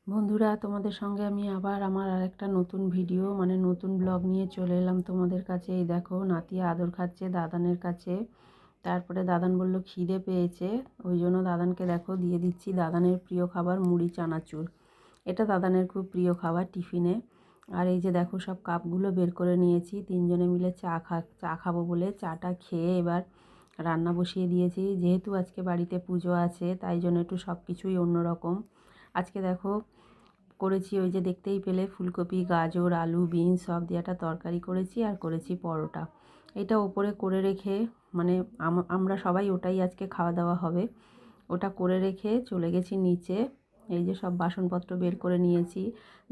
বন্ধুরা, তোমাদের সঙ্গে আমি আবার আমার আরেকটা নতুন ভিডিও নতুন ব্লগ নিয়ে চলে এলাম তোমাদের কাছে। এই দেখো, নাতি আদর খাচ্ছে দাদানের কাছে। তারপরে দাদান বলল খিদে পেয়েছে, ওই জন্য দাদানকে দেখো দিয়ে দিচ্ছি দাদানের প্রিয় খাবার মুড়ি চানাচুর। এটা দাদানের খুব প্রিয় খাবার টিফিনে। আর এই যে দেখো, সব কাপগুলো বের করে নিয়েছি, তিনজনে মিলে চা খাবো বলে চাটা খেয়ে এবার রান্না বসিয়ে দিয়েছি। যেহেতু আজকে বাড়িতে পুজো আছে, তাই জন্য একটু সব কিছুই অন্যরকম। আজকে দেখো করেছি, ওই যে দেখতেই পেলে, ফুলকপি, গাজর, আলু, বিনস সব দিয়ে একটা তরকারি করেছি, আর করেছি পরোটা। এটা ওপরে করে রেখে মানে আমরা সবাই ওটাই আজকে খাওয়া দাওয়া হবে। ওটা করে রেখে চলে গেছি নিচে। এই যে সব বাসনপত্র বের করে নিয়েছি,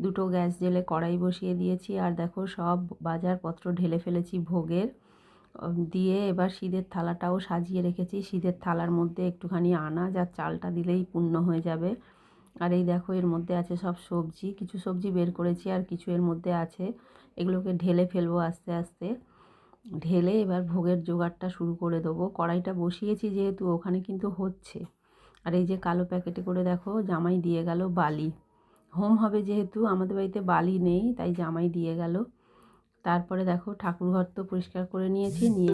দুটো গ্যাস জেলে কড়াই বসিয়ে দিয়েছি, আর দেখো সব বাজারপত্র ঢেলে ফেলেছি ভোগের। দিয়ে এবার সিঁধের থালাটাও সাজিয়ে রেখেছি। সিঁধের থালার মধ্যে একটুখানি আনাজ আর চালটা দিলেই পূর্ণ হয়ে যাবে। আর এই দেখো, এর মধ্যে আছে সব সবজি, কিছু সবজি বের করেছি আর কিছু এর মধ্যে আছে। এগুলোকে ঢেলে ফেলবো আস্তে আস্তে। ঢেলে এবার ভোগের জোগাড়টা শুরু করে দেবো। কড়াইটা বসিয়েছি যেহেতু, ওখানে কিন্তু হচ্ছে। আর এই যে কালো প্যাকেটে করে দেখো জামাই দিয়ে গেল বালি। হোম হবে যেহেতু, আমাদের বাড়িতে বালি নেই, তাই জামাই দিয়ে গেল। তারপরে দেখো, ঠাকুরঘর তো পরিষ্কার করে নিয়েছি, নিয়ে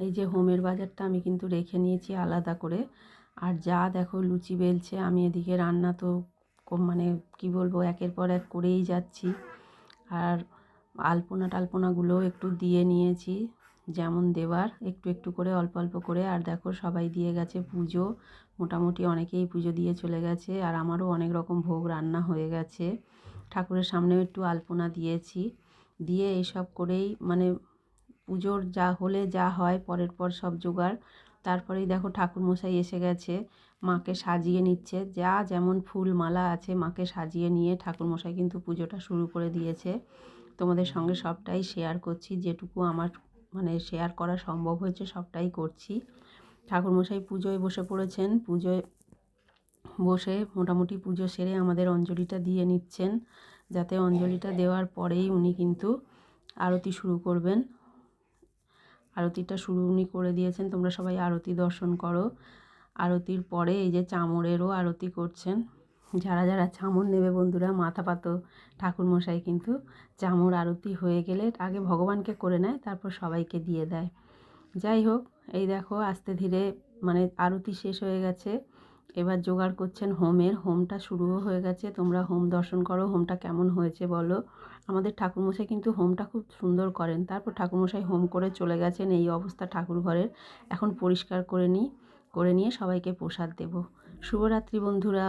এই যে হোমের বাজারটা আমি কিন্তু রেখে নিয়েছি আলাদা করে। আর যা দেখো লুচি বেলছে, আমি এদিকে রান্না তো কি বলবো, একের পর এক করেই যাচ্ছি। আর আলপনা টালপনাগুলোও একটু দিয়ে নিয়েছি, যেমন দেওয়ার একটু একটু করে, অল্প অল্প করে। আর দেখো সবাই দিয়ে গেছে পুজো, মোটামুটি অনেকেই পুজো দিয়ে চলে গেছে। আর আমারও অনেক রকম ভোগ রান্না হয়ে গেছে। ঠাকুরের সামনেও একটু আলপনা দিয়েছি। দিয়ে এইসব করেই পুজোর যা হলে যা হয় পরের পর সব জোগাড়। তারপরেই দেখো ঠাকুরমশাই এসে গেছে, মাকে সাজিয়ে নিচ্ছে। যা যেমন ফুল মালা আছে মাকে সাজিয়ে নিয়ে ঠাকুরমশাই কিন্তু পুজোটা শুরু করে দিয়েছে। তোমাদের সঙ্গে সবটাই শেয়ার করছি, যেটুকু আমার শেয়ার করা সম্ভব হয়েছে সবটাই করছি। ঠাকুরমশাই পুজোয় বসে পড়েছেন। পুজোয় বসে মোটামুটি পুজো সেরে আমাদের অঞ্জলিটা দিয়ে নিচ্ছেন, যাতে অঞ্জলিটা দেওয়ার পরেই উনি কিন্তু আরতি শুরু করবেন। আরতিটা শুরু উনি করে দিয়েছেন, তোমরা সবাই আরতি দর্শন করো। আরতির পরে এই যে চামরেরও আরতি করছেন। যারা যারা চামর নেবে বন্ধুরা, মাথা পাতো, ঠাকুরমশাই কিন্তু চামর আরতি হয়ে গেলে আগে ভগবানকে করে নেয়, তারপর সবাইকে দিয়ে দেয়। যাই হোক, এই দেখো আস্তে ধীরে আরতি শেষ হয়ে গেছে। এবার জোগাড় করছেন হোমের। হোমটা শুরুও হয়ে গেছে, তোমরা হোম দর্শন করো, হোমটা কেমন হয়েছে বলো। আমাদের ঠাকুরমশাই কিন্তু হোমটা খুব সুন্দর করেন। তারপর ঠাকুরমশাই হোম করে চলে গেছেন। এই অবস্থা ঠাকুর ঘরের। এখন পরিষ্কার করে নিয়ে সবাইকে প্রসাদ দেব। শুভরাত্রি বন্ধুরা।